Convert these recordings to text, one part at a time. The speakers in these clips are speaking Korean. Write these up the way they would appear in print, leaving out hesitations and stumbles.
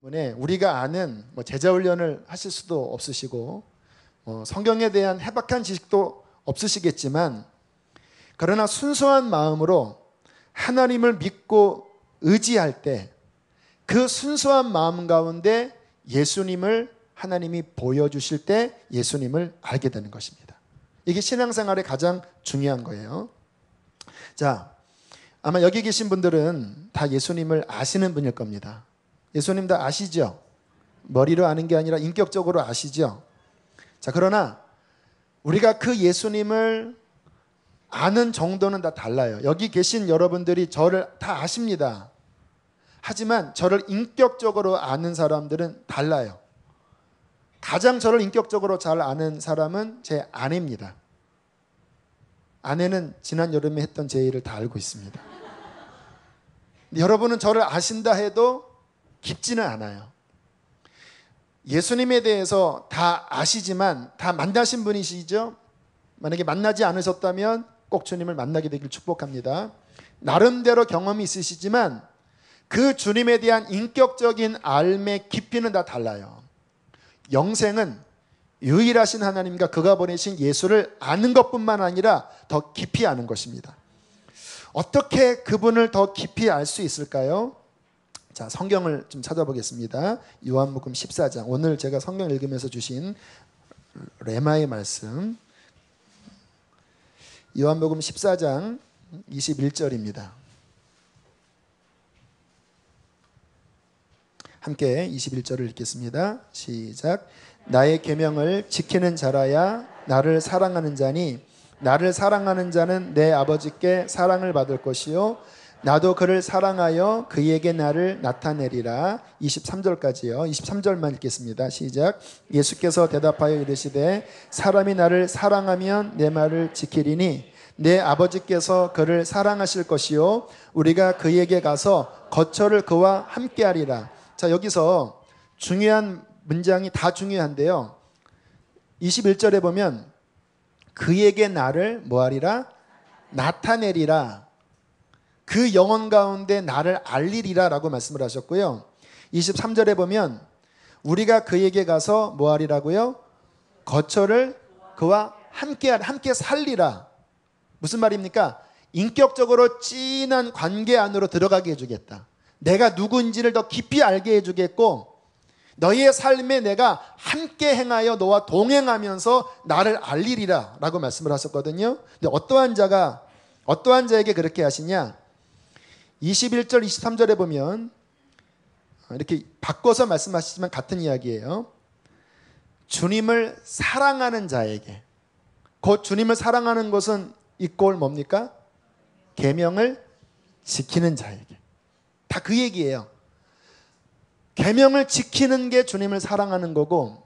때문에 우리가 아는 제자 훈련을 하실 수도 없으시고 성경에 대한 해박한 지식도 없으시겠지만, 그러나 순수한 마음으로 하나님을 믿고 의지할 때 그 순수한 마음 가운데 예수님을 하나님이 보여주실 때 예수님을 알게 되는 것입니다. 이게 신앙생활의 가장 중요한 거예요. 자, 아마 여기 계신 분들은 다 예수님을 아시는 분일 겁니다. 예수님 다 아시죠? 머리로 아는 게 아니라 인격적으로 아시죠? 자, 그러나 우리가 그 예수님을 아는 정도는 다 달라요. 여기 계신 여러분들이 저를 다 아십니다. 하지만 저를 인격적으로 아는 사람들은 달라요. 가장 저를 인격적으로 잘 아는 사람은 제 아내입니다. 아내는 지난 여름에 했던 제 일을 다 알고 있습니다. 여러분은 저를 아신다 해도 깊지는 않아요. 예수님에 대해서 다 아시지만 다 만나신 분이시죠? 만약에 만나지 않으셨다면 꼭 주님을 만나게 되길 축복합니다. 나름대로 경험이 있으시지만 그 주님에 대한 인격적인 알의 깊이는 다 달라요. 영생은 유일하신 하나님과 그가 보내신 예수를 아는 것뿐만 아니라 더 깊이 아는 것입니다. 어떻게 그분을 더 깊이 알 수 있을까요? 자, 성경을 좀 찾아보겠습니다. 요한복음 14장, 오늘 제가 성경 읽으면서 주신 레마의 말씀, 요한복음 14장 21절입니다. 함께 21절을 읽겠습니다. 시작. 나의 계명을 지키는 자라야 나를 사랑하는 자니 나를 사랑하는 자는 내 아버지께 사랑을 받을 것이요 나도 그를 사랑하여 그에게 나를 나타내리라. 23절까지요. 23절만 읽겠습니다. 시작. 예수께서 대답하여 이르시되 사람이 나를 사랑하면 내 말을 지키리니 내 아버지께서 그를 사랑하실 것이요 우리가 그에게 가서 거처를 그와 함께하리라. 자, 여기서 중요한 문장이 다 중요한데요. 21절에 보면 그에게 나를 뭐하리라? 나타내리라. 그 영혼 가운데 나를 알리리라 라고 말씀을 하셨고요. 23절에 보면 우리가 그에게 가서 뭐하리라고요? 거처를 그와 함께 살리라. 무슨 말입니까? 인격적으로 진한 관계 안으로 들어가게 해주겠다. 내가 누구인지를 더 깊이 알게 해주겠고 너희의 삶에 내가 함께 행하여 너와 동행하면서 나를 알리리라 라고 말씀을 하셨거든요. 근데 어떠한 자에게 그렇게 하시냐? 21절 23절에 보면 이렇게 바꿔서 말씀하시지만 같은 이야기예요. 주님을 사랑하는 자에게, 곧 주님을 사랑하는 것은 이꼴 뭡니까? 계명을 지키는 자에게. 다 그 얘기예요. 계명을 지키는 게 주님을 사랑하는 거고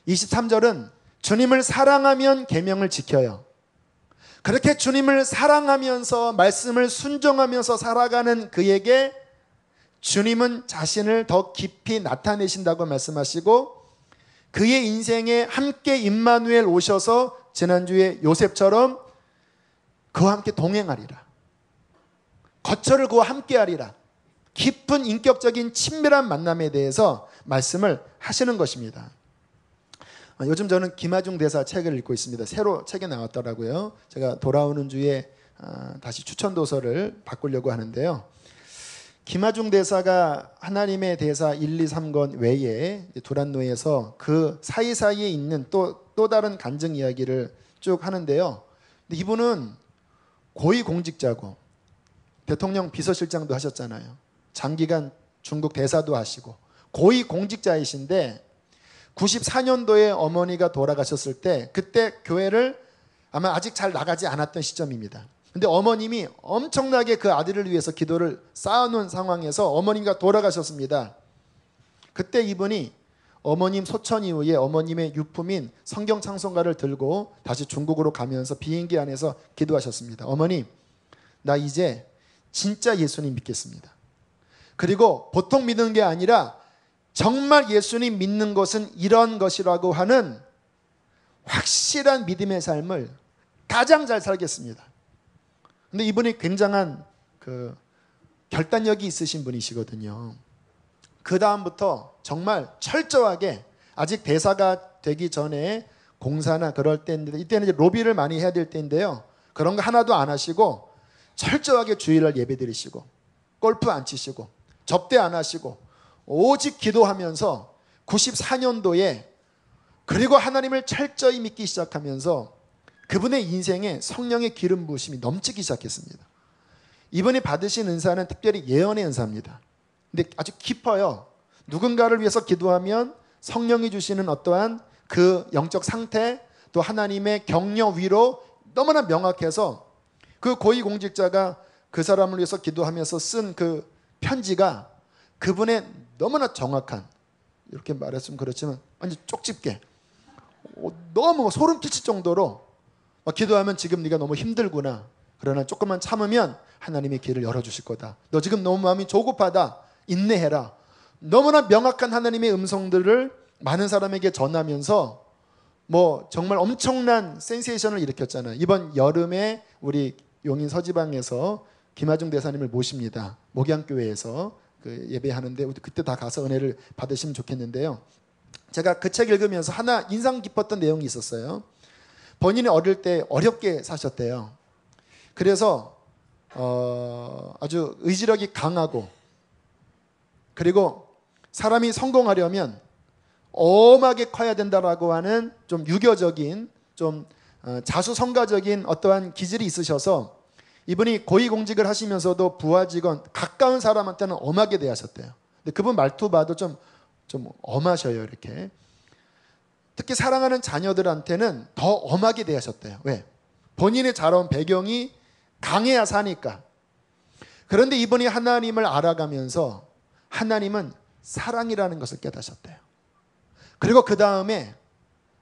23절은 주님을 사랑하면 계명을 지켜요. 그렇게 주님을 사랑하면서 말씀을 순종하면서 살아가는 그에게 주님은 자신을 더 깊이 나타내신다고 말씀하시고 그의 인생에 함께 임마누엘 오셔서 지난주에 요셉처럼 그와 함께 동행하리라. 거처를 그와 함께하리라. 깊은 인격적인 친밀한 만남에 대해서 말씀을 하시는 것입니다. 요즘 저는 김하중 대사 책을 읽고 있습니다. 새로 책이 나왔더라고요. 제가 돌아오는 주에 다시 추천 도서를 바꾸려고 하는데요. 김하중 대사가 하나님의 대사 1, 2, 3권 외에 두란노에서 그 사이사이에 있는 또 다른 간증 이야기를 쭉 하는데요. 근데 이분은 고위공직자고 대통령 비서실장도 하셨잖아요. 장기간 중국 대사도 하시고 고위공직자이신데 94년도에 어머니가 돌아가셨을 때 그때 교회를 아마 아직 잘 나가지 않았던 시점입니다. 근데 어머님이 엄청나게 그 아들을 위해서 기도를 쌓아놓은 상황에서 어머니가 돌아가셨습니다. 그때 이분이 어머님 소천 이후에 어머님의 유품인 성경 찬송가를 들고 다시 중국으로 가면서 비행기 안에서 기도하셨습니다. 어머니, 나 이제 진짜 예수님 믿겠습니다. 그리고 보통 믿는 게 아니라 정말 예수님 믿는 것은 이런 것이라고 하는 확실한 믿음의 삶을 가장 잘 살겠습니다. 근데 이분이 굉장한 결단력이 있으신 분이시거든요. 그 다음부터 정말 철저하게, 아직 대사가 되기 전에 공사나 그럴 때인데, 이때는 이제 로비를 많이 해야 될 때인데요, 그런 거 하나도 안 하시고 철저하게 주일날 예배 드리시고 골프 안 치시고 접대 안 하시고 오직 기도하면서 94년도에, 그리고 하나님을 철저히 믿기 시작하면서 그분의 인생에 성령의 기름 부으심이 넘치기 시작했습니다. 이분이 받으신 은사는 특별히 예언의 은사입니다. 근데 아주 깊어요. 누군가를 위해서 기도하면 성령이 주시는 어떠한 그 영적 상태, 또 하나님의 격려, 위로 너무나 명확해서, 그 고위공직자가 그 사람을 위해서 기도하면서 쓴 그 편지가 그분의 너무나 정확한, 이렇게 말했으면 그렇지만 완전 쪽집게, 너무 소름 끼칠 정도로, 기도하면 지금 네가 너무 힘들구나, 그러나 조금만 참으면 하나님의 길을 열어주실 거다, 너 지금 너무 마음이 조급하다, 인내해라, 너무나 명확한 하나님의 음성들을 많은 사람에게 전하면서 정말 엄청난 센세이션을 일으켰잖아요. 이번 여름에 우리 용인 서지방에서 김하중 대사님을 모십니다. 목양교회에서 그 예배하는데 그때 다 가서 은혜를 받으시면 좋겠는데요, 제가 그 책 읽으면서 하나 인상 깊었던 내용이 있었어요. 본인이 어릴 때 어렵게 사셨대요. 그래서 아주 의지력이 강하고, 그리고 사람이 성공하려면 엄하게 커야 된다라고 하는 좀 유교적인, 좀 자수성가적인 어떠한 기질이 있으셔서 이분이 고위공직을 하시면서도 부하 직원, 가까운 사람한테는 엄하게 대하셨대요. 근데 그분 말투 봐도 좀 엄하셔요, 이렇게. 특히 사랑하는 자녀들한테는 더 엄하게 대하셨대요. 왜? 본인의 자라온 배경이 강해야 사니까. 그런데 이분이 하나님을 알아가면서 하나님은 사랑이라는 것을 깨닫으셨대요. 그리고 그 다음에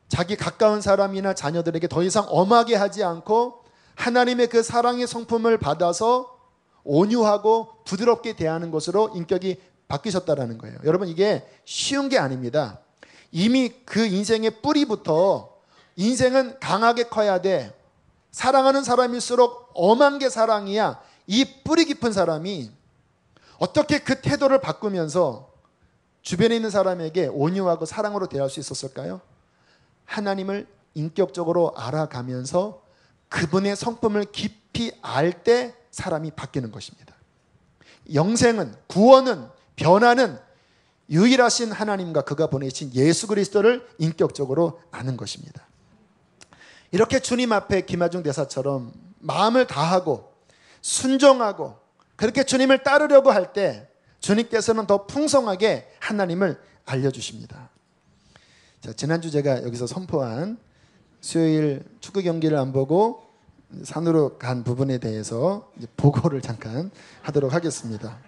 자기 가까운 사람이나 자녀들에게 더 이상 엄하게 하지 않고 하나님의 그 사랑의 성품을 받아서 온유하고 부드럽게 대하는 것으로 인격이 바뀌셨다라는 거예요. 여러분, 이게 쉬운 게 아닙니다. 이미 그 인생의 뿌리부터 인생은 강하게 커야 돼, 사랑하는 사람일수록 엄한 게 사랑이야, 이 뿌리 깊은 사람이 어떻게 그 태도를 바꾸면서 주변에 있는 사람에게 온유하고 사랑으로 대할 수 있었을까요? 하나님을 인격적으로 알아가면서 그분의 성품을 깊이 알 때 사람이 바뀌는 것입니다. 영생은, 구원은, 변화는 유일하신 하나님과 그가 보내신 예수 그리스도를 인격적으로 아는 것입니다. 이렇게 주님 앞에 김하중 대사처럼 마음을 다하고 순종하고 그렇게 주님을 따르려고 할 때 주님께서는 더 풍성하게 하나님을 알려주십니다. 자, 지난주 제가 여기서 선포한 수요일 축구 경기를 안 보고 산으로 간 부분에 대해서 이제 보고를 잠깐 하도록 하겠습니다.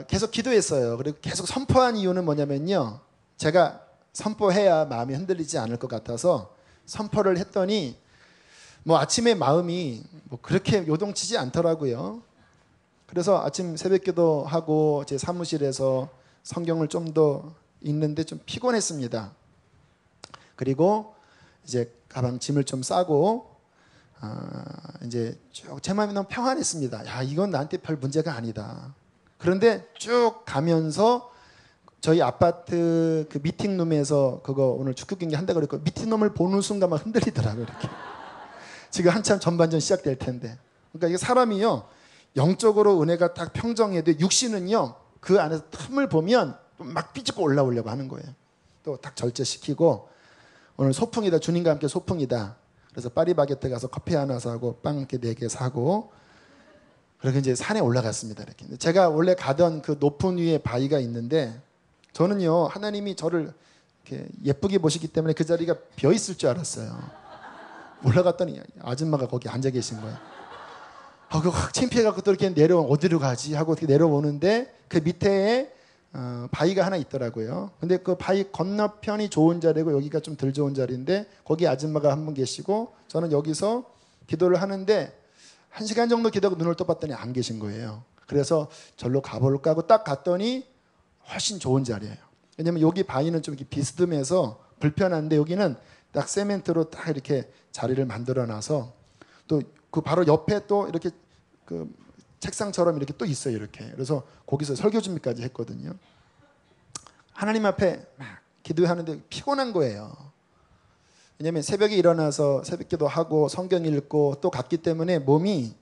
계속 기도했어요. 그리고 계속 선포한 이유는 뭐냐면요, 제가 선포해야 마음이 흔들리지 않을 것 같아서 선포를 했더니 아침에 마음이 그렇게 요동치지 않더라고요. 그래서 아침 새벽기도 하고 제 사무실에서 성경을 좀 더 읽는데 좀 피곤했습니다. 그리고 이제 가방 짐을 좀 싸고 이제 쭉 제 마음이 너무 평안했습니다. 야, 이건 나한테 별 문제가 아니다. 그런데 쭉 가면서 저희 아파트 그 미팅룸에서 그거 오늘 축구 경기 한다고 그랬고, 미팅룸을 보는 순간 막 흔들리더라고요, 이렇게. 지금 한참 전반전 시작될 텐데. 그러니까 이게 사람이요, 영적으로 은혜가 딱 평정해도 육신은요, 그 안에서 틈을 보면 막 삐집고 올라오려고 하는 거예요. 또 딱 절제시키고, 오늘 소풍이다, 주님과 함께 소풍이다. 그래서 파리바게뜨 가서 커피 하나 사고 빵 이렇게 4개 사고, 그렇게 이제 산에 올라갔습니다. 이렇게. 제가 원래 가던 그 높은 위에 바위가 있는데, 저는요, 하나님이 저를 이렇게 예쁘게 보시기 때문에 그 자리가 비어 있을 줄 알았어요. 올라갔더니 아줌마가 거기 앉아 계신 거예요. 그거 확 창피해갖고 또 이렇게 어디로 가지 하고 이렇게 내려오는데 그 밑에 바위가 하나 있더라고요. 근데 그 바위 건너편이 좋은 자리고 여기가 좀 덜 좋은 자리인데 거기 아줌마가 한 분 계시고 저는 여기서 기도를 하는데 1시간 정도 기도하고 눈을 떠봤더니 안 계신 거예요. 그래서 절로 가볼까 하고 딱 갔더니 훨씬 좋은 자리예요. 왜냐면 여기 바위는 좀 이렇게 비스듬해서 불편한데 여기는 딱 세멘트로 딱 이렇게 자리를 만들어 놔서 또 그 바로 옆에 또 이렇게 그 책상처럼 이렇게 또 있어요. 이렇게. 그래서 거기서 설교 준비까지 했거든요. 하나님 앞에 막 기도하는데 피곤한 거예요. 왜냐하면 새벽에 일어나서 새벽기도 하고 성경 읽고 또 갔기 때문에 몸이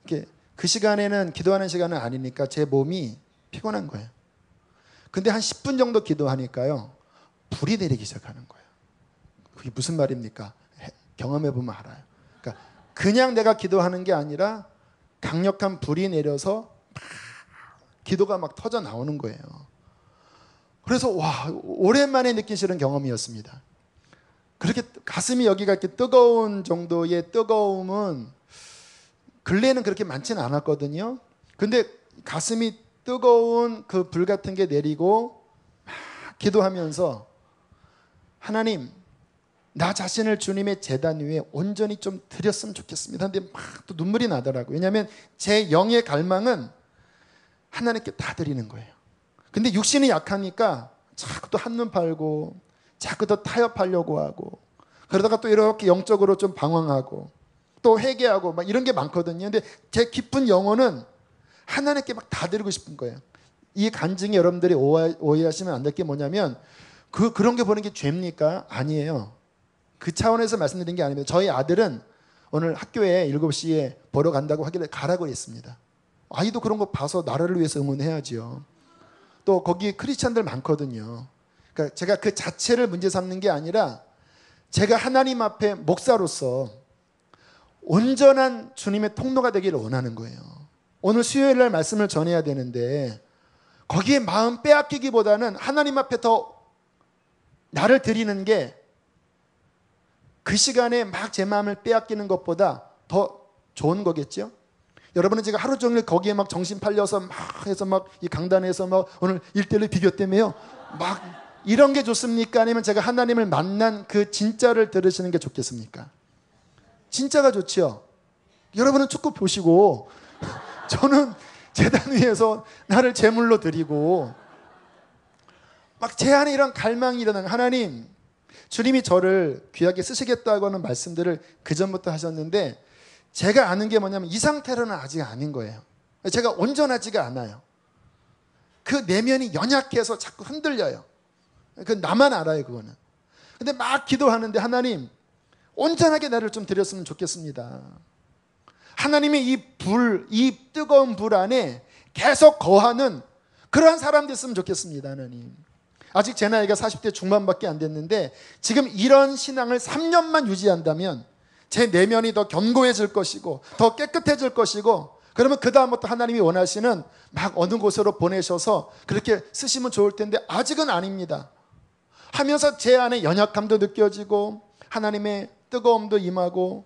이렇게 그 시간에는 기도하는 시간은 아니니까 제 몸이 피곤한 거예요. 근데 한 10분 정도 기도하니까요, 불이 내리기 시작하는 거예요. 그게 무슨 말입니까? 경험해 보면 알아요. 그러니까 그냥 내가 기도하는 게 아니라 강력한 불이 내려서 막 기도가 막 터져 나오는 거예요. 그래서 와, 오랜만에 느끼시는 경험이었습니다. 그렇게 가슴이 여기가 이렇게 뜨거운 정도의 뜨거움은 근래에는 그렇게 많지는 않았거든요. 근데 가슴이 뜨거운 그 불 같은 게 내리고 막 기도하면서 하나님, 나 자신을 주님의 제단 위에 온전히 좀 드렸으면 좋겠습니다. 근데 막 또 눈물이 나더라고요. 왜냐하면 제 영의 갈망은 하나님께 다 드리는 거예요. 근데 육신이 약하니까 자꾸 또 한눈 팔고 자꾸 더 타협하려고 하고 그러다가 또 이렇게 영적으로 좀 방황하고 또 회개하고 막 이런 게 많거든요. 근데 제 깊은 영혼은 하나님께 막 다 드리고 싶은 거예요. 이 간증이 여러분들이 오해하시면 안 될 게 뭐냐면 그런 게 보는 게 죄입니까? 아니에요. 그 차원에서 말씀드린 게 아닙니다. 저희 아들은 오늘 학교에 7시에 보러 간다고 하길래 가라고 했습니다. 아이도 그런 거 봐서 나라를 위해서 응원해야지요. 또 거기 크리스찬들 많거든요. 그러니까 제가 그 자체를 문제 삼는 게 아니라 제가 하나님 앞에 목사로서 온전한 주님의 통로가 되기를 원하는 거예요. 오늘 수요일 날 말씀을 전해야 되는데 거기에 마음 빼앗기기보다는 하나님 앞에 더 나를 드리는 게 그 시간에 막 제 마음을 빼앗기는 것보다 더 좋은 거겠죠? 여러분은 제가 하루 종일 거기에 막 정신 팔려서 막 해서 막 이 강단에서 막 오늘 1대1 비교 때문에요. 막 이런 게 좋습니까? 아니면 제가 하나님을 만난 그 진짜를 들으시는 게 좋겠습니까? 진짜가 좋죠. 여러분은 축구 보시고 저는 제단 위에서 나를 제물로 드리고 막 제 안에 이런 갈망이 일어나는 하나님, 주님이 저를 귀하게 쓰시겠다고 하는 말씀들을 그전부터 하셨는데 제가 아는 게 뭐냐면 이 상태로는 아직 아닌 거예요. 제가 온전하지가 않아요. 그 내면이 연약해서 자꾸 흔들려요. 그 나만 알아요, 그거는. 근데 막 기도하는데 하나님, 온전하게 나를 좀 드렸으면 좋겠습니다. 하나님의 이 뜨거운 불 안에 계속 거하는 그러한 사람 됐으면 좋겠습니다, 하나님. 아직 제 나이가 40대 중반밖에 안 됐는데 지금 이런 신앙을 3년만 유지한다면 제 내면이 더 견고해질 것이고 더 깨끗해질 것이고 그러면 그 다음부터 하나님이 원하시는 막 어느 곳으로 보내셔서 그렇게 쓰시면 좋을 텐데 아직은 아닙니다. 하면서 제 안에 연약함도 느껴지고 하나님의 뜨거움도 임하고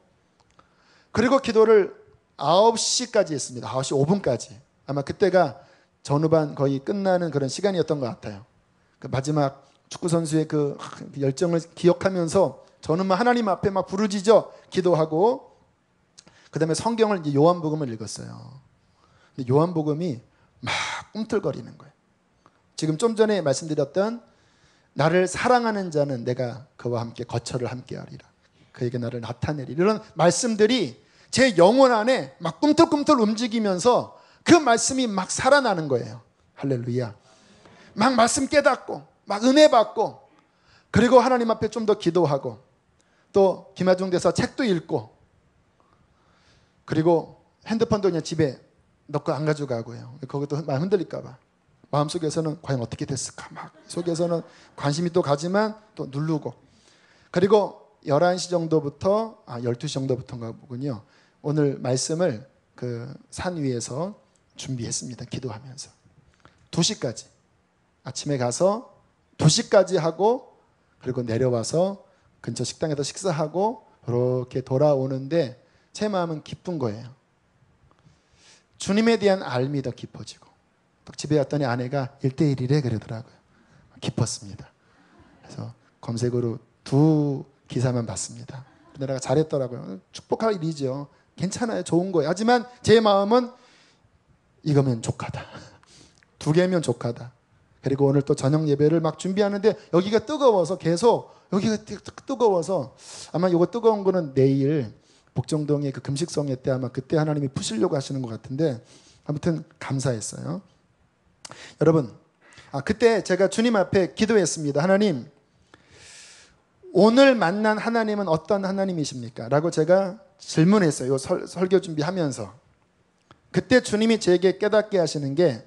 그리고 기도를 9시까지 했습니다. 9시 5분까지. 아마 그때가 전후반 거의 끝나는 그런 시간이었던 것 같아요. 그 마지막 축구선수의 그 열정을 기억하면서 저는 막 하나님 앞에 막 부르짖어 기도하고 그 다음에 성경을 이제 요한복음을 읽었어요. 근데 요한복음이 막 꿈틀거리는 거예요. 지금 좀 전에 말씀드렸던 나를 사랑하는 자는 내가 그와 함께 거처를 함께 하리라. 그에게 나를 나타내리라. 이런 말씀들이 제 영혼 안에 막 꿈틀꿈틀 움직이면서 그 말씀이 막 살아나는 거예요. 할렐루야. 막 말씀 깨닫고 막 은혜 받고 그리고 하나님 앞에 좀 더 기도하고 또 김하중 대사 책도 읽고 그리고 핸드폰도 그냥 집에 넣고 안 가져가고요. 거기도 마음 흔들릴까 봐. 마음속에서는 과연 어떻게 됐을까 막 속에서는 관심이 또 가지만 또 누르고 그리고 11시 정도부터 12시 정도부터인가 보군요. 오늘 말씀을 그 산 위에서 준비했습니다. 기도하면서 2시까지 아침에 가서 2시까지 하고 그리고 내려와서 근처 식당에서 식사하고 이렇게 돌아오는데 제 마음은 기쁜 거예요. 주님에 대한 알미 더 깊어지고 또 집에 왔더니 아내가 1대1이래 그러더라고요. 기뻤습니다. 그래서 검색으로 2 기사만 봤습니다. 내가 잘했더라고요. 축복할 일이죠. 괜찮아요. 좋은 거예요. 하지만 제 마음은 이거면 족하다. 2개면 족하다. 그리고 오늘 또 저녁 예배를 막 준비하는데 여기가 뜨거워서 계속 여기가 뜨거워서 아마 이거 뜨거운 거는 내일 복정동의 그 금식성회 때 아마 그때 하나님이 푸시려고 하시는 것 같은데 아무튼 감사했어요. 여러분, 그때 제가 주님 앞에 기도했습니다. 하나님, 오늘 만난 하나님은 어떤 하나님이십니까? 라고 제가 질문했어요. 설교 준비하면서. 그때 주님이 제게 깨닫게 하시는 게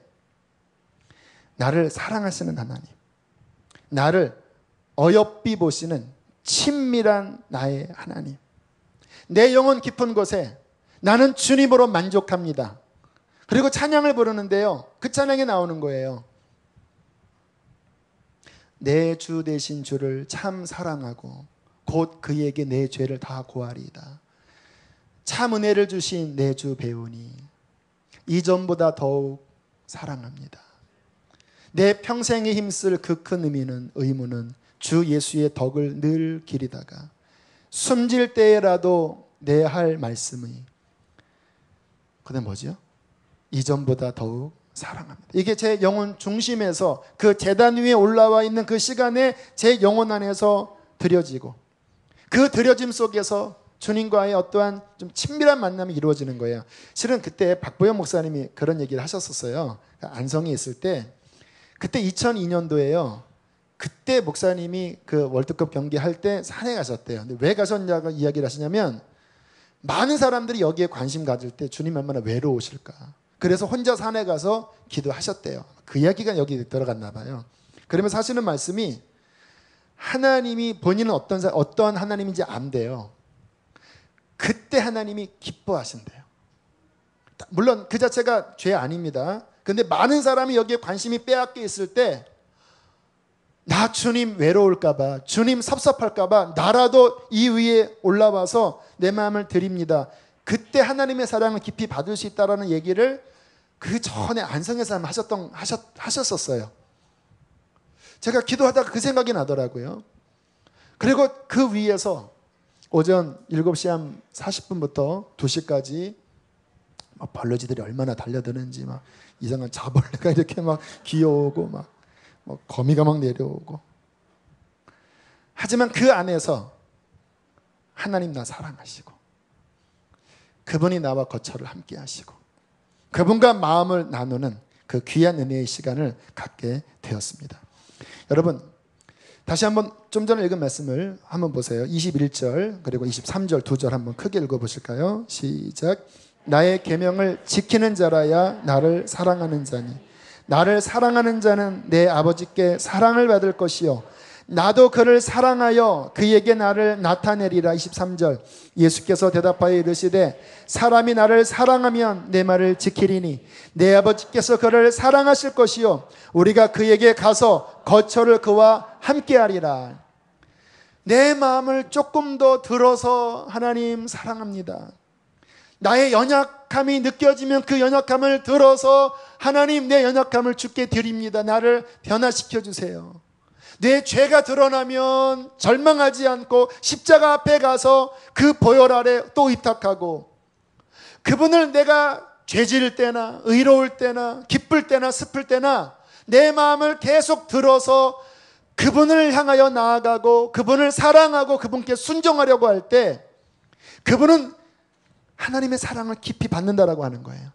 나를 사랑하시는 하나님, 나를 어여삐 보시는 친밀한 나의 하나님, 내 영혼 깊은 곳에 나는 주님으로 만족합니다. 그리고 찬양을 부르는데요, 그 찬양이 나오는 거예요. 내 주 되신 주를 참 사랑하고 곧 그에게 내 죄를 다 고하리이다. 참 은혜를 주신 내 주 배우니 이전보다 더욱 사랑합니다. 내 평생에 힘쓸 그 큰 의무는 주 예수의 덕을 늘 기리다가 숨질 때라도 내 할 말씀이 그게 뭐죠? 이전보다 더욱 사랑합니다. 이게 제 영혼 중심에서 그 제단 위에 올라와 있는 그 시간에 제 영혼 안에서 드려지고 그 드려짐 속에서 주님과의 어떠한 좀 친밀한 만남이 이루어지는 거예요. 실은 그때 박보영 목사님이 그런 얘기를 하셨었어요. 안성에 있을 때 그때 2002년도에요. 그때 목사님이 그 월드컵 경기할 때 산에 가셨대요. 근데 왜 가셨냐고 이야기를 하시냐면 많은 사람들이 여기에 관심 가질 때 주님 얼마나 외로우실까. 그래서 혼자 산에 가서 기도하셨대요. 그 이야기가 여기 들어갔나 봐요. 그러면서 하시는 말씀이 하나님이 본인은 어떤 하나님인지 안대요. 그때 하나님이 기뻐하신대요. 물론 그 자체가 죄 아닙니다. 그런데 많은 사람이 여기에 관심이 빼앗겨 있을 때 나 주님 외로울까봐, 주님 섭섭할까봐 나라도 이 위에 올라와서 내 마음을 드립니다. 그때 하나님의 사랑을 깊이 받을 수 있다는 얘기를 그 전에 안성에서 하셨었어요. 제가 기도하다가 그 생각이 나더라고요. 그리고 그 위에서 오전 7시 한 40분부터 2시까지 막 벌레지들이 얼마나 달려드는지 막 이상한 자벌레가 이렇게 막 기어오고 막 거미가 막 내려오고. 하지만 그 안에서 하나님 나 사랑하시고 그분이 나와 거처를 함께 하시고 그분과 마음을 나누는 그 귀한 은혜의 시간을 갖게 되었습니다. 여러분, 다시 한번 좀 전에 읽은 말씀을 한번 보세요. 21절 그리고 23절 두 절 한번 크게 읽어보실까요? 시작. 나의 계명을 지키는 자라야 나를 사랑하는 자니 나를 사랑하는 자는 내 아버지께 사랑을 받을 것이요 나도 그를 사랑하여 그에게 나를 나타내리라. 23절 예수께서 대답하여 이르시되 사람이 나를 사랑하면 내 말을 지키리니 내 아버지께서 그를 사랑하실 것이요 우리가 그에게 가서 거처를 그와 함께하리라. 내 마음을 조금 더 들어서 하나님 사랑합니다. 나의 연약함이 느껴지면 그 연약함을 들어서 하나님 내 연약함을 주께 드립니다. 나를 변화시켜 주세요. 내 죄가 드러나면 절망하지 않고 십자가 앞에 가서 그 보혈 아래 또 의탁하고 그분을 내가 죄 지을 때나 의로울 때나 기쁠 때나 슬플 때나 내 마음을 계속 들어서 그분을 향하여 나아가고 그분을 사랑하고 그분께 순종하려고 할 때 그분은 하나님의 사랑을 깊이 받는다라고 하는 거예요.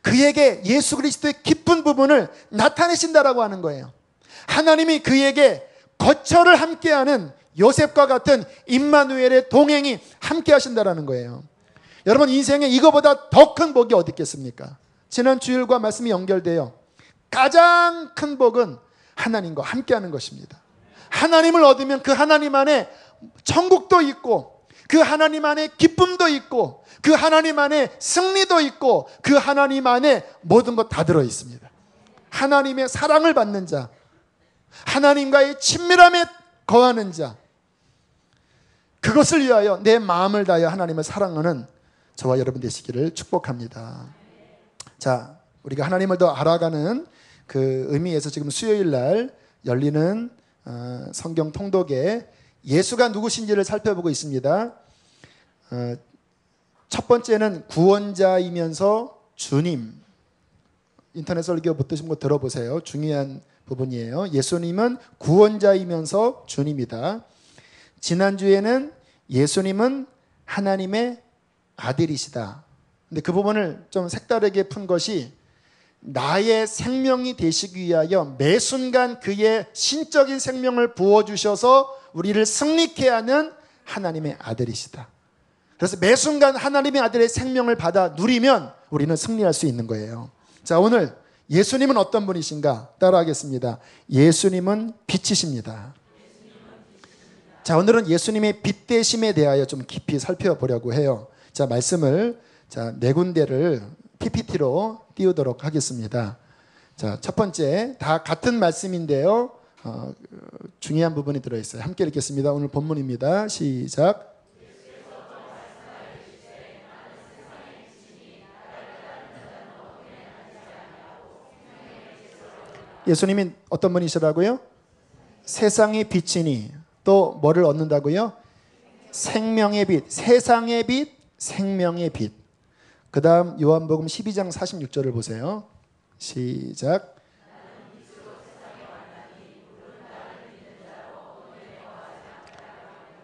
그에게 예수 그리스도의 깊은 부분을 나타내신다라고 하는 거예요. 하나님이 그에게 거처를 함께하는 요셉과 같은 임마누엘의 동행이 함께 하신다라는 거예요. 여러분 인생에 이거보다 더 큰 복이 어디 있겠습니까? 지난 주일과 말씀이 연결돼요. 가장 큰 복은 하나님과 함께하는 것입니다. 하나님을 얻으면 그 하나님 안에 천국도 있고 그 하나님 안에 기쁨도 있고 그 하나님 안에 승리도 있고 그 하나님 안에 모든 것 다 들어있습니다. 하나님의 사랑을 받는 자, 하나님과의 친밀함에 거하는 자, 그것을 위하여 내 마음을 다하여 하나님을 사랑하는 저와 여러분 되시기를 축복합니다. 자, 우리가 하나님을 더 알아가는 그 의미에서 지금 수요일 날 열리는 성경 통독에 예수가 누구신지를 살펴보고 있습니다. 첫 번째는 구원자이면서 주님. 인터넷 설교 못 드신 거 들어보세요. 중요한 부분이에요. 예수님은 구원자이면서 주님이다. 지난주에는 예수님은 하나님의 아들이시다. 근데 그 부분을 좀 색다르게 푼 것이 나의 생명이 되시기 위하여 매 순간 그의 신적인 생명을 부어주셔서 우리를 승리케 하는 하나님의 아들이시다. 그래서 매 순간 하나님의 아들의 생명을 받아 누리면 우리는 승리할 수 있는 거예요. 자, 오늘 예수님은 어떤 분이신가? 따라하겠습니다. 예수님은 빛이십니다. 자, 오늘은 예수님의 빛 되심에 대하여 좀 깊이 살펴보려고 해요. 자, 말씀을 네 군데를 PPT로 띄우도록 하겠습니다. 자, 첫 번째, 다 같은 말씀인데요. 중요한 부분이 들어있어요. 함께 읽겠습니다. 오늘 본문입니다. 시작. 예수님이 어떤 분이시라고요? 세상의 빛이니 또 뭐를 얻는다고요? 생명의 빛, 세상의 빛, 생명의 빛. 그 다음 요한복음 12장 46절을 보세요. 시작.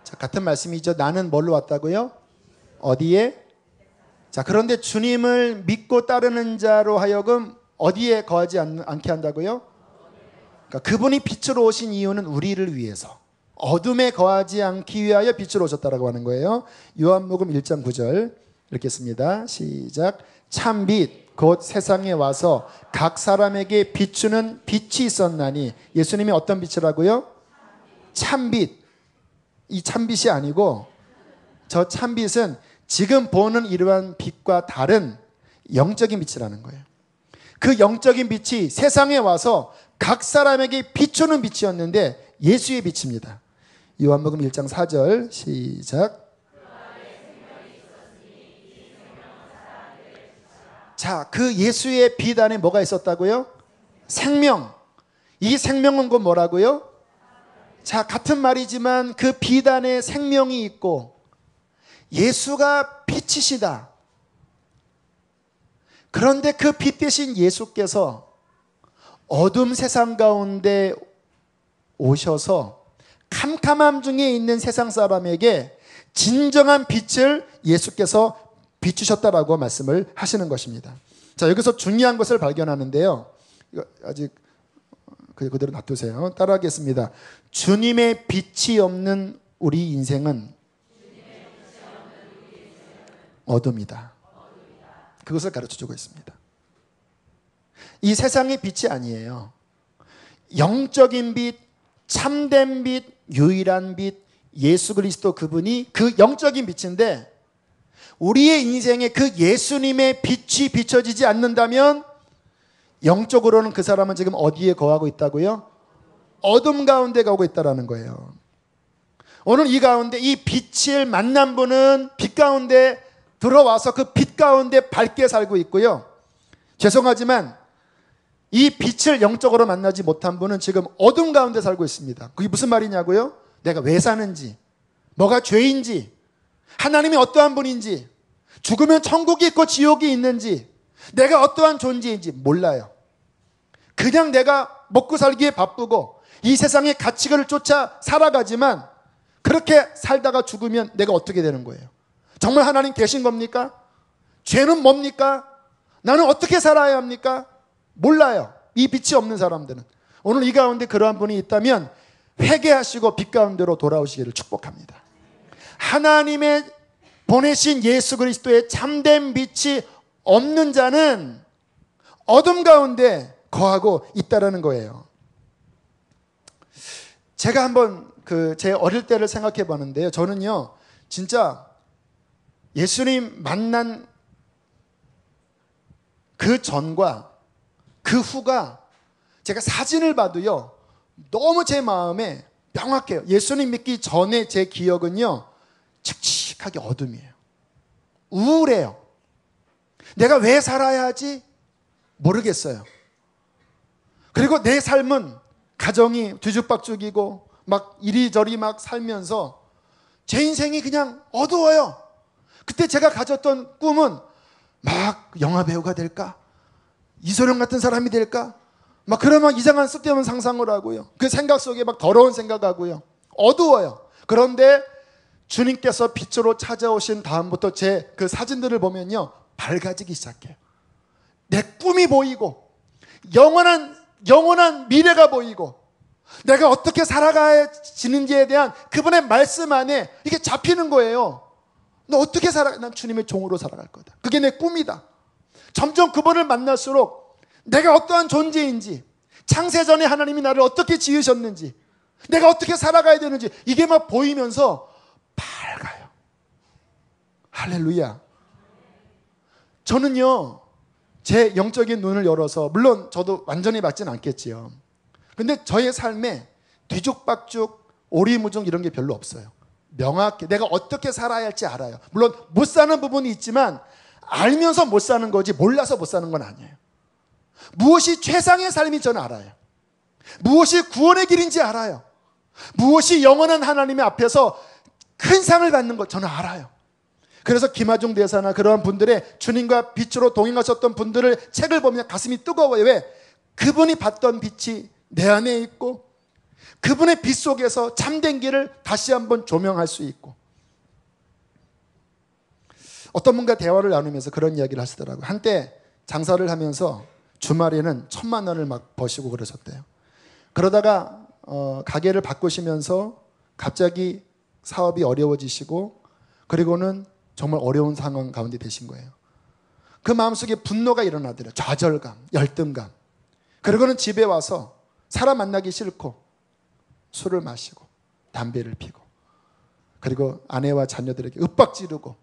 자, 같은 말씀이죠. 나는 뭘로 왔다고요? 어디에? 자, 그런데 주님을 믿고 따르는 자로 하여금 어디에 거하지 않게 한다고요? 그러니까 그분이 빛으로 오신 이유는 우리를 위해서 어둠에 거하지 않기 위하여 빛으로 오셨다라고 하는 거예요. 요한복음 1장 9절 읽겠습니다. 시작. 참빛 곧 세상에 와서 각 사람에게 비추는 빛이 있었나니. 예수님이 어떤 빛이라고요? 참빛. 이 참빛이 아니고 저 참빛은 지금 보는 이러한 빛과 다른 영적인 빛이라는 거예요. 그 영적인 빛이 세상에 와서 각 사람에게 비추는 빛이었는데 예수의 빛입니다. 요한복음 1장 4절 시작. 자, 그 예수의 빛 안에 뭐가 있었다고요? 생명. 이 생명은 곧 뭐라고요? 자, 같은 말이지만 그 빛 안에 생명이 있고 예수가 빛이시다. 그런데 그 빛 대신 예수께서 어둠 세상 가운데 오셔서 캄캄함 중에 있는 세상 사람에게 진정한 빛을 예수께서 비추셨다라고 말씀을 하시는 것입니다. 자, 여기서 중요한 것을 발견하는데요. 이거 아직 그대로 놔두세요. 따라하겠습니다. 주님의 빛이 없는 우리 인생은 어둠이다. 그것을 가르쳐주고 있습니다. 이 세상의 빛이 아니에요. 영적인 빛, 참된 빛, 유일한 빛, 예수 그리스도 그분이 그 영적인 빛인데 우리의 인생에 그 예수님의 빛이 비춰지지 않는다면 영적으로는 그 사람은 지금 어디에 거하고 있다고요? 어둠 가운데 가고 있다는 거예요. 오늘 이 가운데 이 빛을 만난 분은 빛 가운데 들어와서 그 빛 가운데 밝게 살고 있고요. 죄송하지만 이 빛을 영적으로 만나지 못한 분은 지금 어둠 가운데 살고 있습니다. 그게 무슨 말이냐고요? 내가 왜 사는지, 뭐가 죄인지, 하나님이 어떠한 분인지, 죽으면 천국이 있고 지옥이 있는지, 내가 어떠한 존재인지 몰라요. 그냥 내가 먹고 살기에 바쁘고 이 세상의 가치를 쫓아 살아가지만 그렇게 살다가 죽으면 내가 어떻게 되는 거예요? 정말 하나님 계신 겁니까? 죄는 뭡니까? 나는 어떻게 살아야 합니까? 몰라요. 이 빛이 없는 사람들은. 오늘 이 가운데 그러한 분이 있다면 회개하시고 빛 가운데로 돌아오시기를 축복합니다. 하나님의 보내신 예수 그리스도의 참된 빛이 없는 자는 어둠 가운데 거하고 있다라는 거예요. 제가 한번 제 어릴 때를 생각해 보는데요. 저는요, 진짜 예수님 만난 그 전과 그 후가 제가 사진을 봐도요, 너무 제 마음에 명확해요. 예수님 믿기 전에 제 기억은요, 칙칙하게 어둠이에요. 우울해요. 내가 왜 살아야 하지? 모르겠어요. 그리고 내 삶은 가정이 뒤죽박죽이고 막 이리저리 막 살면서 제 인생이 그냥 어두워요. 그때 제가 가졌던 꿈은 막 영화배우가 될까? 이소룡 같은 사람이 될까? 막 그러면 이상한 쓸데없는 상상을 하고요. 그 생각 속에 막 더러운 생각하고요. 어두워요. 그런데 주님께서 빛으로 찾아오신 다음부터 제 그 사진들을 보면요, 밝아지기 시작해요. 내 꿈이 보이고 영원한 미래가 보이고 내가 어떻게 살아가지는지에 대한 그분의 말씀 안에 이게 잡히는 거예요. 너 어떻게 살아? 난 주님의 종으로 살아갈 거다. 그게 내 꿈이다. 점점 그분을 만날수록 내가 어떠한 존재인지, 창세전에 하나님이 나를 어떻게 지으셨는지, 내가 어떻게 살아가야 되는지 이게 막 보이면서 밝아요. 할렐루야. 저는요, 제 영적인 눈을 열어서, 물론 저도 완전히 받진 않겠지요. 근데 저의 삶에 뒤죽박죽, 오리무중 이런 게 별로 없어요. 명확히 내가 어떻게 살아야 할지 알아요. 물론 못 사는 부분이 있지만 알면서 못 사는 거지 몰라서 못 사는 건 아니에요. 무엇이 최상의 삶인지 저는 알아요. 무엇이 구원의 길인지 알아요. 무엇이 영원한 하나님의 앞에서 큰 상을 받는 것 저는 알아요. 그래서 김하중 대사나 그러한 분들의 주님과 빛으로 동행하셨던 분들을 책을 보면 가슴이 뜨거워요. 왜? 그분이 봤던 빛이 내 안에 있고 그분의 빛 속에서 참된 길을 다시 한번 조명할 수 있고. 어떤 분과 대화를 나누면서 그런 이야기를 하시더라고요. 한때 장사를 하면서 주말에는 1,000만 원을 막 버시고 그러셨대요. 그러다가 가게를 바꾸시면서 갑자기 사업이 어려워지시고 그리고는 정말 어려운 상황 가운데 되신 거예요. 그 마음속에 분노가 일어나더래요. 좌절감, 열등감. 그리고는 집에 와서 사람 만나기 싫고 술을 마시고 담배를 피고 그리고 아내와 자녀들에게 윽박지르고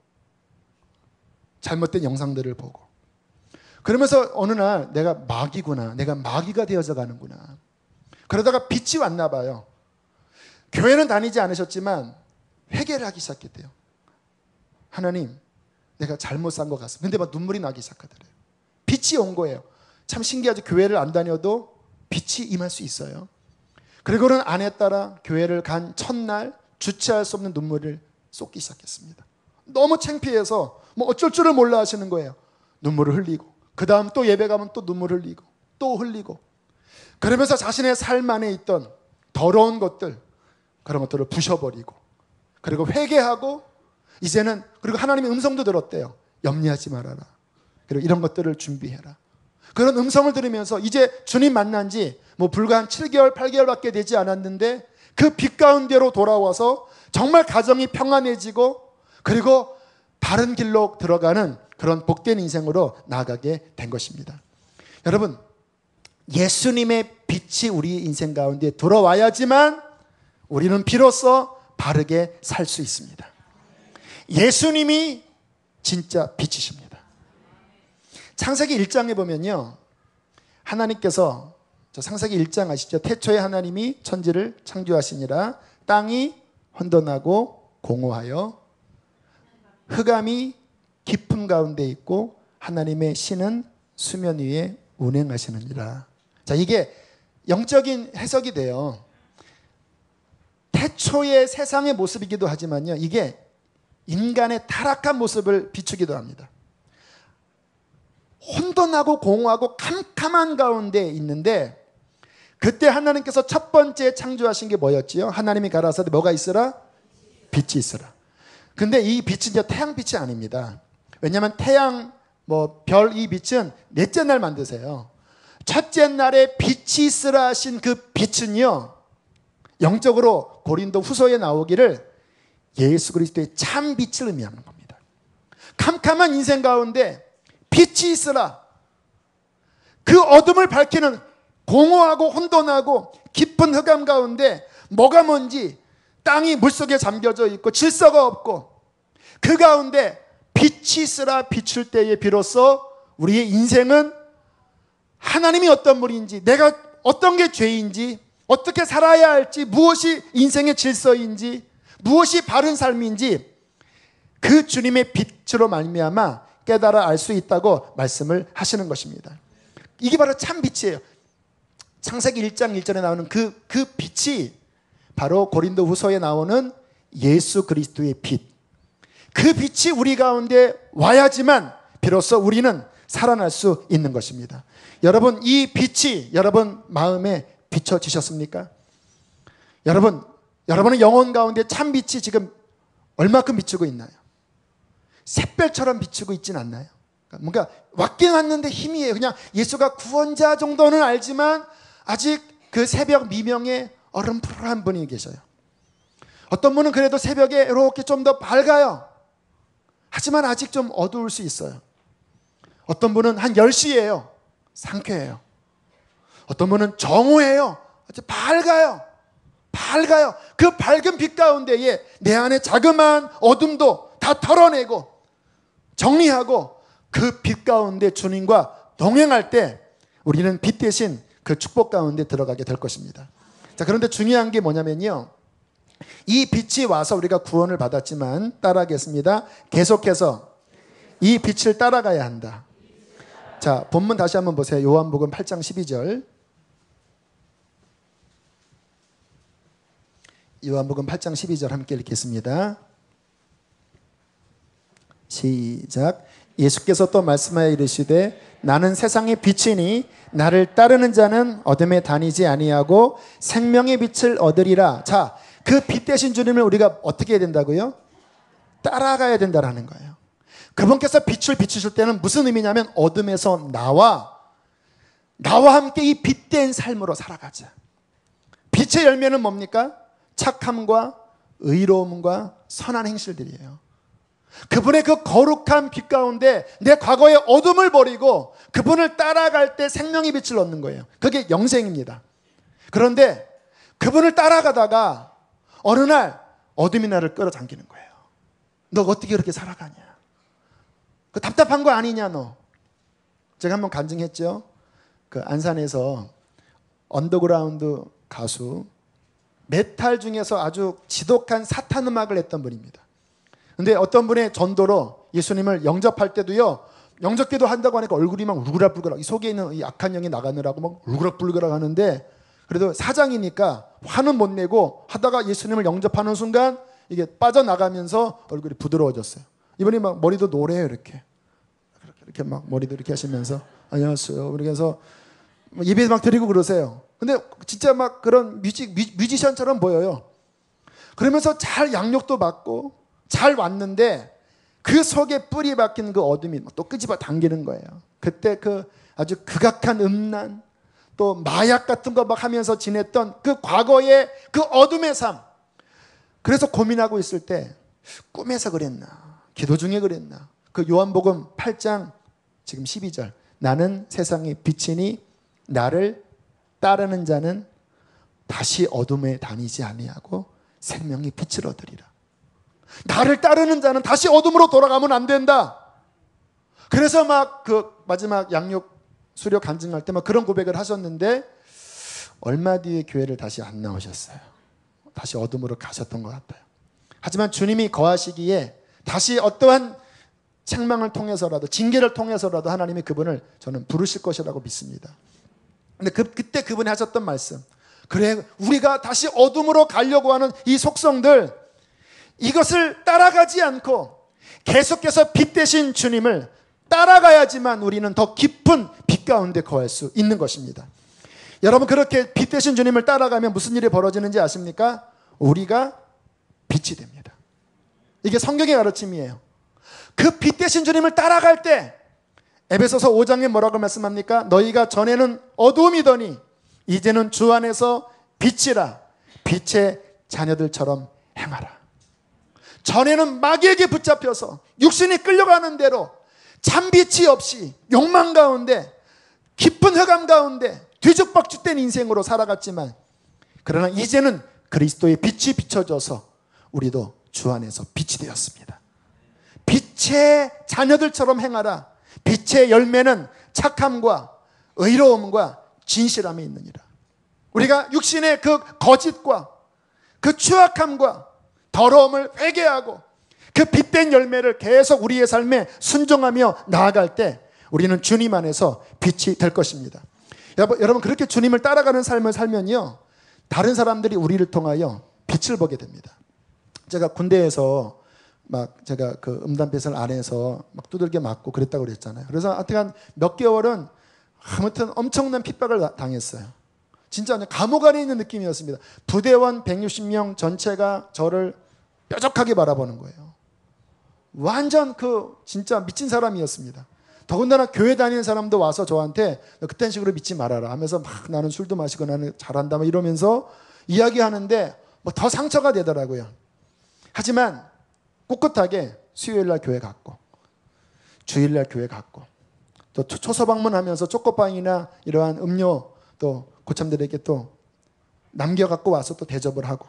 잘못된 영상들을 보고 그러면서 어느 날 내가 마귀구나, 내가 마귀가 되어져 가는구나. 그러다가 빛이 왔나 봐요. 교회는 다니지 않으셨지만 회개를 하기 시작했대요. 하나님, 내가 잘못 산 것 같습니다. 근데 막 눈물이 나기 시작하더래요. 빛이 온 거예요. 참 신기하죠. 교회를 안 다녀도 빛이 임할 수 있어요. 그리고는 아내 따라 교회를 간 첫날 주체할 수 없는 눈물을 쏟기 시작했습니다. 너무 창피해서 뭐 어쩔 줄을 몰라 하시는 거예요. 눈물을 흘리고 그 다음 또 예배 가면 또 눈물을 흘리고 또 흘리고 그러면서 자신의 삶 안에 있던 더러운 것들 그런 것들을 부셔버리고 그리고 회개하고 이제는 그리고 하나님의 음성도 들었대요. 염려하지 말아라. 그리고 이런 것들을 준비해라. 그런 음성을 들으면서 이제 주님 만난 지 뭐 불과 한 7개월, 8개월밖에 되지 않았는데 그 빛 가운데로 돌아와서 정말 가정이 평안해지고 그리고 바른 길로 들어가는 그런 복된 인생으로 나아가게 된 것입니다. 여러분, 예수님의 빛이 우리 인생 가운데 들어와야지만 우리는 비로소 바르게 살 수 있습니다. 예수님이 진짜 빛이십니다. 창세기 1장에 보면요, 하나님께서 창세기 1장 아시죠? 태초에 하나님이 천지를 창조하시니라. 땅이 혼돈하고 공허하여 흑암이 깊음 가운데 있고 하나님의 신은 수면 위에 운행하시느니라. 자, 이게 영적인 해석이 돼요. 태초의 세상의 모습이기도 하지만요, 이게 인간의 타락한 모습을 비추기도 합니다. 혼돈하고 공허하고 캄캄한 가운데 있는데 그때 하나님께서 첫 번째 창조하신 게 뭐였지요? 하나님이 가라사대 뭐가 있으라? 빛이 있으라. 근데 이 빛은 이제 태양빛이 아닙니다. 왜냐하면 태양, 별 이 빛은 넷째 날 만드세요. 첫째 날에 빛이 있으라 하신 그 빛은요, 영적으로 고린도 후서에 나오기를 예수 그리스도의 참 빛을 의미하는 겁니다. 캄캄한 인생 가운데 빛이 있으라. 그 어둠을 밝히는 공허하고 혼돈하고 깊은 흑암 가운데 뭐가 뭔지 땅이 물속에 잠겨져 있고 질서가 없고 그 가운데 빛이 있으라 비출 때에 비로소 우리의 인생은 하나님이 어떤 분인지, 내가 어떤 게 죄인지, 어떻게 살아야 할지, 무엇이 인생의 질서인지, 무엇이 바른 삶인지 그 주님의 빛으로 말미암아 깨달아 알 수 있다고 말씀을 하시는 것입니다. 이게 바로 참 빛이에요. 창세기 1장 1절에 나오는 그 빛이 바로 고린도 후서에 나오는 예수 그리스도의 빛. 그 빛이 우리 가운데 와야지만 비로소 우리는 살아날 수 있는 것입니다. 여러분, 이 빛이 여러분 마음에 비춰지셨습니까? 여러분의 영혼 가운데 참 빛이 지금 얼마큼 비추고 있나요? 샛별처럼 비추고 있진 않나요? 뭔가 왔긴 왔는데 희미해요. 그냥 예수가 구원자 정도는 알지만 아직 그 새벽 미명에 어름푸르한 분이 계셔요. 어떤 분은 그래도 새벽에 이렇게 좀 더 밝아요. 하지만 아직 좀 어두울 수 있어요. 어떤 분은 한 10시예요. 상쾌해요. 어떤 분은 정오예요. 아주 밝아요. 밝아요. 그 밝은 빛 가운데에 내 안에 자그마한 어둠도 다 털어내고 정리하고 그 빛 가운데 주님과 동행할 때 우리는 빛 대신 그 축복 가운데 들어가게 될 것입니다. 자, 그런데 중요한 게 뭐냐면요, 이 빛이 와서 우리가 구원을 받았지만 따라하겠습니다. 계속해서 이 빛을 따라가야 한다. 자, 본문 다시 한번 보세요. 요한복음 8장 12절. 요한복음 8장 12절 함께 읽겠습니다. 시작. 예수께서 또 말씀하여 이르시되 나는 세상의 빛이니 나를 따르는 자는 어둠에 다니지 아니하고 생명의 빛을 얻으리라. 자, 그 빛 대신 주님을 우리가 어떻게 해야 된다고요? 따라가야 된다라는 거예요. 그분께서 빛을 비추실 때는 무슨 의미냐면 어둠에서 나와 함께 이 빛된 삶으로 살아가자. 빛의 열매는 뭡니까? 착함과 의로움과 선한 행실들이에요. 그분의 그 거룩한 빛 가운데 내 과거의 어둠을 버리고 그분을 따라갈 때 생명의 빛을 얻는 거예요. 그게 영생입니다. 그런데 그분을 따라가다가 어느 날 어둠이 나를 끌어당기는 거예요. 너 어떻게 그렇게 살아가냐? 그 답답한 거 아니냐 너? 제가 한번 간증했죠. 그 안산에서 언더그라운드 가수, 메탈 중에서 아주 지독한 사탄 음악을 했던 분입니다. 근데 어떤 분의 전도로 예수님을 영접할 때도요, 영접기도 한다고 하니까 얼굴이 막 울그락불그락, 속에 있는 이 악한 영이 나가느라고 막 울그락불그락 하는데, 그래도 사장이니까 화는 못 내고 하다가 예수님을 영접하는 순간 이게 빠져나가면서 얼굴이 부드러워졌어요. 이분이 막 머리도 노래요. 이렇게 막 머리도 이렇게 하시면서 안녕하세요. 그래서 예배 막 드리고 그러세요. 근데 진짜 막 그런 뮤지션처럼 보여요. 그러면서 잘 양육도 받고 잘 왔는데 그 속에 뿌리 박힌 그 어둠이 또 끄집어 당기는 거예요. 그때 그 아주 극악한 음란, 또 마약 같은 거 막 하면서 지냈던 그 과거의 그 어둠의 삶. 그래서 고민하고 있을 때 꿈에서 그랬나, 기도 중에 그랬나. 그 요한복음 8장 지금 12절. 나는 세상의 빛이니 나를 따르는 자는 다시 어둠에 다니지 아니하고 생명의 빛을 얻으리라. 나를 따르는 자는 다시 어둠으로 돌아가면 안 된다. 그래서 막 그 마지막 양육 수료 간증할 때 막 그런 고백을 하셨는데 얼마 뒤에 교회를 다시 안 나오셨어요. 다시 어둠으로 가셨던 것 같아요. 하지만 주님이 거하시기에 다시 어떠한 책망을 통해서라도 징계를 통해서라도 하나님이 그분을 저는 부르실 것이라고 믿습니다. 근데 그때 그분이 하셨던 말씀, 그래 우리가 다시 어둠으로 가려고 하는 이 속성들, 이것을 따라가지 않고 계속해서 빛 대신 주님을 따라가야지만 우리는 더 깊은 빛 가운데 거할 수 있는 것입니다. 여러분, 그렇게 빛 대신 주님을 따라가면 무슨 일이 벌어지는지 아십니까? 우리가 빛이 됩니다. 이게 성경의 가르침이에요. 그 빛 대신 주님을 따라갈 때 에베소서 5장에 뭐라고 말씀합니까? 너희가 전에는 어두움이더니 이제는 주 안에서 빛이라. 빛의 자녀들처럼 행하라. 전에는 마귀에게 붙잡혀서 육신이 끌려가는 대로 참빛이 없이 욕망 가운데 깊은 흑암 가운데 뒤죽박죽된 인생으로 살아갔지만, 그러나 이제는 그리스도의 빛이 비춰져서 우리도 주 안에서 빛이 되었습니다. 빛의 자녀들처럼 행하라. 빛의 열매는 착함과 의로움과 진실함이 있느니라. 우리가 육신의 그 거짓과 그 추악함과 더러움을 회개하고 그 빛된 열매를 계속 우리의 삶에 순종하며 나아갈 때 우리는 주님 안에서 빛이 될 것입니다. 여러분, 그렇게 주님을 따라가는 삶을 살면요, 다른 사람들이 우리를 통하여 빛을 보게 됩니다. 제가 군대에서 막 제가 그 음담뱃을 안에서 막 두들겨 맞고 그랬다고 그랬잖아요. 그래서 하여튼 몇 개월은 아무튼 엄청난 핍박을 당했어요. 진짜 감옥 안에 있는 느낌이었습니다. 부대원 160명 전체가 저를 뾰족하게 바라보는 거예요. 완전 진짜 미친 사람이었습니다. 더군다나 교회 다니는 사람도 와서 저한테 그딴 식으로 믿지 말아라 하면서 막 나는 술도 마시고 나는 잘한다 이러면서 이야기하는데 더 상처가 되더라고요. 하지만 꿋꿋하게 수요일날 교회 갔고 주일날 교회 갔고 또 초서 방문하면서 초코빵이나 이러한 음료 또 고참들에게 또 남겨갖고 와서 또 대접을 하고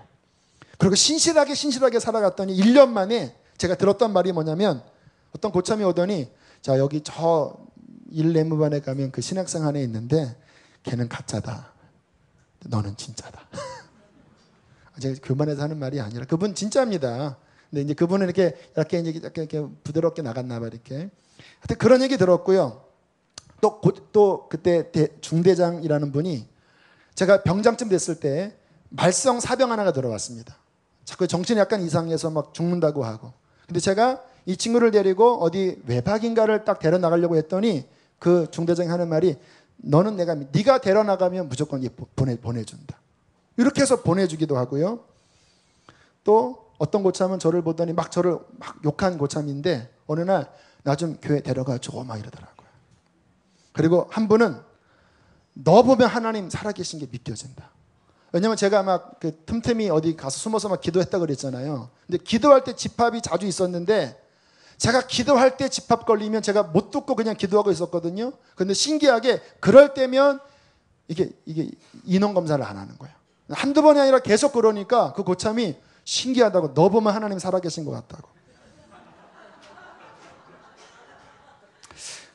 그리고 신실하게 살아갔더니 1년 만에 제가 들었던 말이 뭐냐면 어떤 고참이 오더니 자 여기 저 일내무반에 가면 그 신학생 안에 있는데 걔는 가짜다. 너는 진짜다. 제가 교만해서 하는 말이 아니라 그분 진짜입니다. 근데 이제 그분은 이렇게 부드럽게 나갔나 봐 이렇게. 하여튼 그런 얘기 들었고요. 또 그때 중대장이라는 분이 제가 병장쯤 됐을 때 말썽 사병 하나가 들어왔습니다. 자꾸 정신이 약간 이상해서 막 죽는다고 하고. 근데 제가 이 친구를 데리고 어디 외박인가를 딱 데려 나가려고 했더니 그 중대장이 하는 말이 너는 네가 데려 나가면 무조건 보내준다. 이렇게 해서 보내주기도 하고요. 또 어떤 고참은 저를 보더니 저를 욕한 고참인데 어느 날 나 좀 교회 데려가줘 막 이러더라고요. 그리고 한 분은 너 보면 하나님 살아계신 게 믿겨진다. 왜냐면 제가 틈틈이 어디 가서 숨어서 기도했다고 그랬잖아요. 근데 기도할 때 집합이 자주 있었는데 제가 기도할 때 집합 걸리면 제가 못 듣고 그냥 기도하고 있었거든요. 근데 신기하게 그럴 때면 이게 인원 검사를 안 하는 거예요. 한두 번이 아니라 계속 그러니까 그 고참이 신기하다고 너 보면 하나님 살아계신 것 같다고.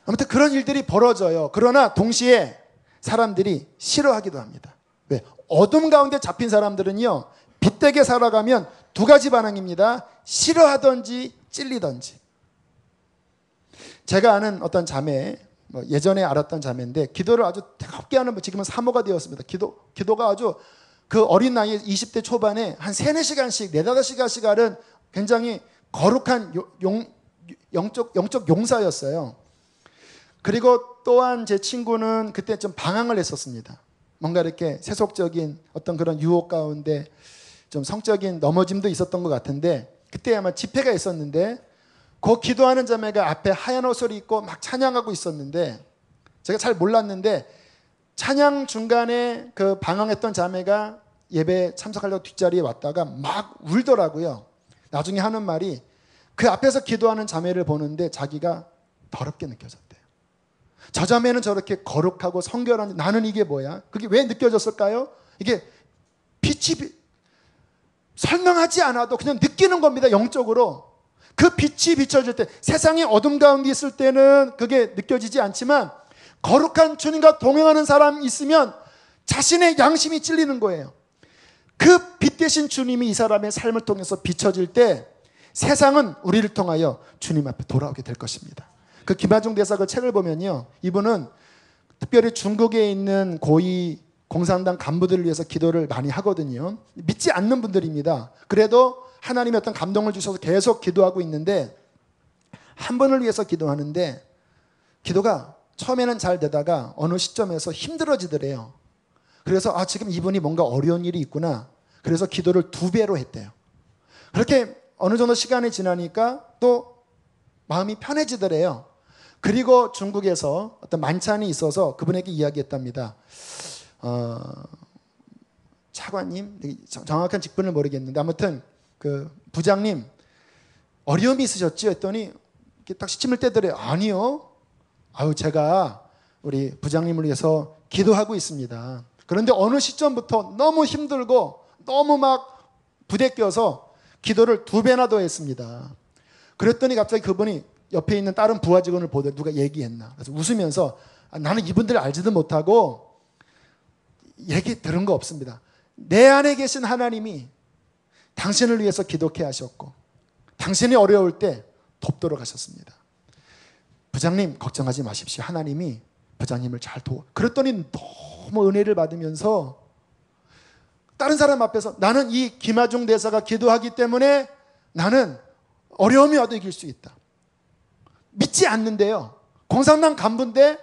아무튼 그런 일들이 벌어져요. 그러나 동시에 사람들이 싫어하기도 합니다. 왜? 어둠 가운데 잡힌 사람들은요 빛되게 살아가면 두 가지 반응입니다. 싫어하든지 찔리든지. 제가 아는 어떤 자매, 예전에 알았던 자매인데 기도를 아주 뜨겁게 하는 지금은 사모가 되었습니다. 기도가 아주 그 어린 나이에 20대 초반에 한 3, 4시간씩 4, 5시간씩 하는 굉장히 거룩한 영적 용사였어요. 그리고 또한 제 친구는 그때 좀 방황을 했었습니다. 뭔가 이렇게 세속적인 어떤 그런 유혹 가운데 좀 성적인 넘어짐도 있었던 것 같은데 그때 아마 집회가 있었는데 그 기도하는 자매가 앞에 하얀 옷을 입고 막 찬양하고 있었는데 제가 잘 몰랐는데 찬양 중간에 그 방황했던 자매가 예배 참석하려고 뒷자리에 왔다가 막 울더라고요. 나중에 하는 말이 그 앞에서 기도하는 자매를 보는데 자기가 더럽게 느껴졌대요. 저 자매는 저렇게 거룩하고 성결한 나는 이게 뭐야? 그게 왜 느껴졌을까요? 이게 빛이 설명하지 않아도 그냥 느끼는 겁니다. 영적으로. 그 빛이 비춰질 때 세상의 어둠 가운데 있을 때는 그게 느껴지지 않지만 거룩한 주님과 동행하는 사람이 있으면 자신의 양심이 찔리는 거예요. 그 빛 대신 주님이 이 사람의 삶을 통해서 비춰질 때 세상은 우리를 통하여 주님 앞에 돌아오게 될 것입니다. 그 김하중 대사 그 책을 보면요, 이분은 특별히 중국에 있는 고위 공산당 간부들을 위해서 기도를 많이 하거든요. 믿지 않는 분들입니다. 그래도 하나님의 어떤 감동을 주셔서 계속 기도하고 있는데 한 분을 위해서 기도하는데 기도가 처음에는 잘 되다가 어느 시점에서 힘들어지더래요. 그래서 지금 이분이 뭔가 어려운 일이 있구나. 그래서 기도를 2배로 했대요. 그렇게 어느 정도 시간이 지나니까 또 마음이 편해지더래요. 그리고 중국에서 어떤 만찬이 있어서 그분에게 이야기했답니다. 차관님, 정확한 직분을 모르겠는데 아무튼 그 부장님 어려움이 있으셨죠? 했더니 이렇게 딱 시침을 떼더래요. 아니요. 제가 우리 부장님을 위해서 기도하고 있습니다. 그런데 어느 시점부터 너무 힘들고 너무 막 부대껴서 기도를 2배나 더 했습니다. 그랬더니 갑자기 그분이 옆에 있는 다른 부하 직원을 보더니 누가 얘기했나. 그래서 웃으면서 나는 이분들을 알지도 못하고 얘기 들은 거 없습니다. 내 안에 계신 하나님이 당신을 위해서 기도케 하셨고 당신이 어려울 때 돕도록 하셨습니다. 부장님 걱정하지 마십시오. 하나님이 부장님을 잘 그랬더니 너무 은혜를 받으면서 다른 사람 앞에서 나는 이 김하중 대사가 기도하기 때문에 나는 어려움이 와도 이길 수 있다. 믿지 않는데요. 공산당 간부인데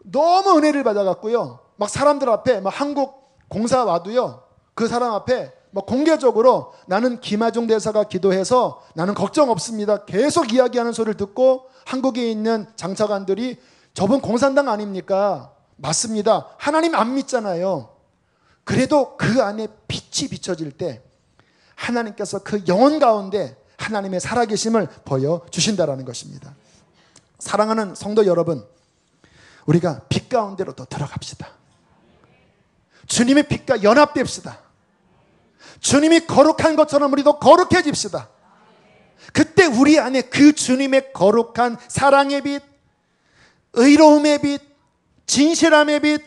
너무 은혜를 받아갖고요. 막 사람들 앞에 막 한국 공사 와도요. 그 사람 앞에 뭐 공개적으로 나는 김하중 대사가 기도해서 나는 걱정 없습니다 계속 이야기하는 소리를 듣고 한국에 있는 장차관들이 저분 공산당 아닙니까? 맞습니다. 하나님 안 믿잖아요. 그래도 그 안에 빛이 비춰질 때 하나님께서 그 영혼 가운데 하나님의 살아계심을 보여주신다라는 것입니다. 사랑하는 성도 여러분, 우리가 빛 가운데로 더 들어갑시다. 주님의 빛과 연합됩시다. 주님이 거룩한 것처럼 우리도 거룩해집시다. 그때 우리 안에 그 주님의 거룩한 사랑의 빛, 의로움의 빛, 진실함의 빛,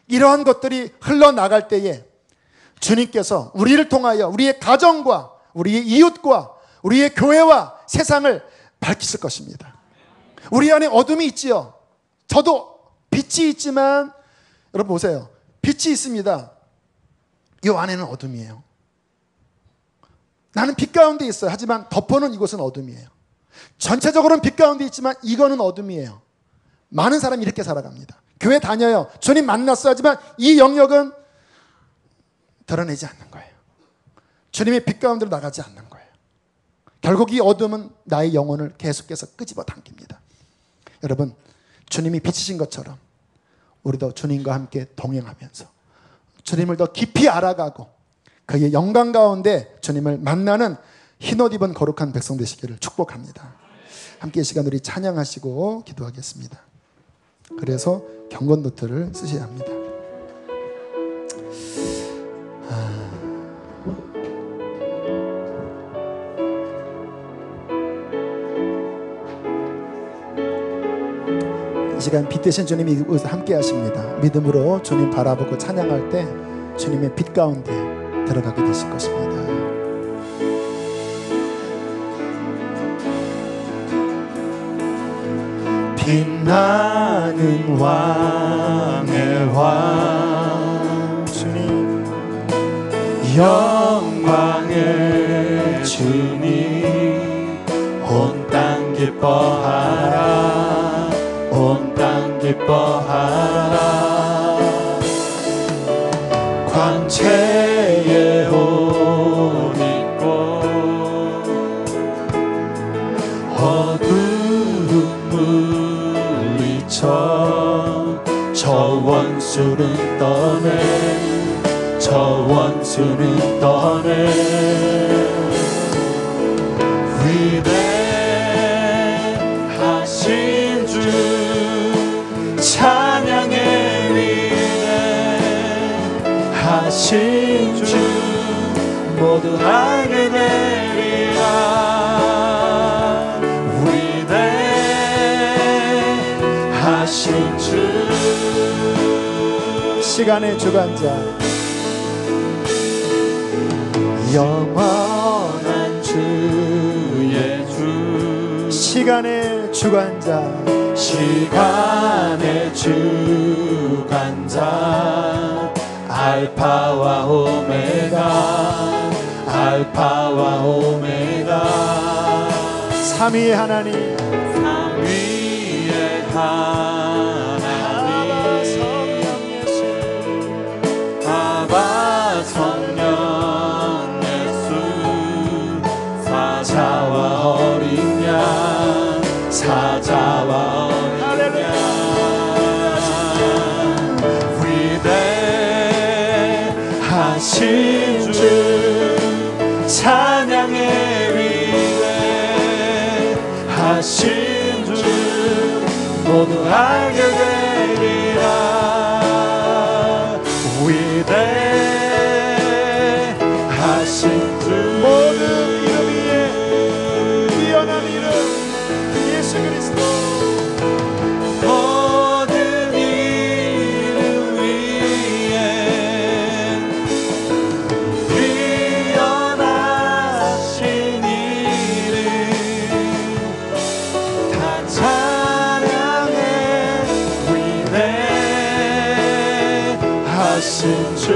이러한 것들이 흘러나갈 때에 주님께서 우리를 통하여 우리의 가정과 우리의 이웃과 우리의 교회와 세상을 밝히실 것입니다. 우리 안에 어둠이 있지요. 저도 빛이 있지만 여러분 보세요. 빛이 있습니다. 이 안에는 어둠이에요. 나는 빛 가운데 있어요. 하지만 덮어놓은 이곳은 어둠이에요. 전체적으로는 빛 가운데 있지만 이거는 어둠이에요. 많은 사람이 이렇게 살아갑니다. 교회 다녀요. 주님 만났어. 하지만 이 영역은 드러내지 않는 거예요. 주님의 빛 가운데로 나가지 않는 거예요. 결국 이 어둠은 나의 영혼을 계속해서 끄집어 당깁니다. 여러분, 주님이 빛이신 것처럼 우리도 주님과 함께 동행하면서 주님을 더 깊이 알아가고 그의 영광 가운데 주님을 만나는 흰옷 입은 거룩한 백성 되시기를 축복합니다. 함께 이 시간 우리 찬양하시고 기도하겠습니다. 그래서 경건 노트를 쓰셔야 합니다. 이 시간 빛 되신 주님이 이곳에 함께 하십니다. 믿음으로 주님 바라보고 찬양할 때 주님의 빛 가운데 들어가게 되실 것입니다. 빛나는 왕의 왕 주님, 영광의 주님, 온 땅 기뻐하라, 온 땅 기뻐하라. 광채의 옷 입고 어두운 물리쳐 저 원수는 떠내, 저 원수는 떠내. 위대하신 주 찬양의 위대하신 주 모두 알게 되리라. 위대하신 주 시간의 주관자, 영원한 주의 주, 시간의 주관자, 시간의 주관자, 알파와 오메가, 알파와 오메가. 삼위의 하나님, 삼위의 하나님, 아바 성령 예수, 사자와 어린 양, 사자와 어린 양. 위대하신 주 찬양의 위대하신 주 모두 알게 되리라. 위대하신 주 모든 이름 위에 뛰어난 이름 예수 그리스도. 모든 이름 위에 뛰어나신 이름 다 찬양해. 위대하신 주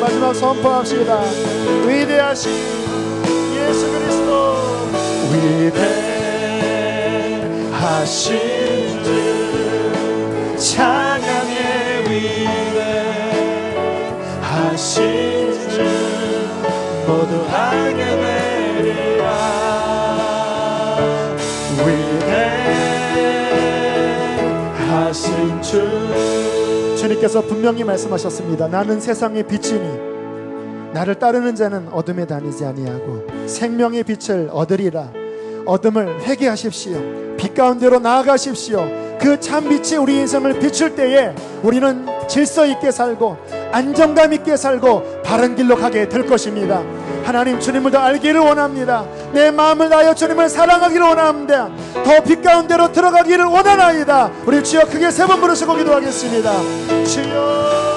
마지막 선포합시다. 위대하신 예수 그리스도. 위대하신 주 찬양의 위대하신 주 모두 알게 되리라. 위대하신 주. 주님께서 분명히 말씀하셨습니다. 나는 세상의 빛이니 나를 따르는 자는 어둠에 다니지 아니하고 생명의 빛을 얻으리라. 어둠을 회개하십시오. 빛 가운데로 나아가십시오. 그 참 빛이 우리 인생을 비출 때에 우리는 질서 있게 살고 안정감 있게 살고 바른 길로 가게 될 것입니다. 하나님, 주님을 더 알기를 원합니다. 내 마음을 다하여 주님을 사랑하기를 원합니다. 더 빛 가운데로 들어가기를 원하나이다. 우리 주여 크게 세 번 부르시고 기도하겠습니다. 주여.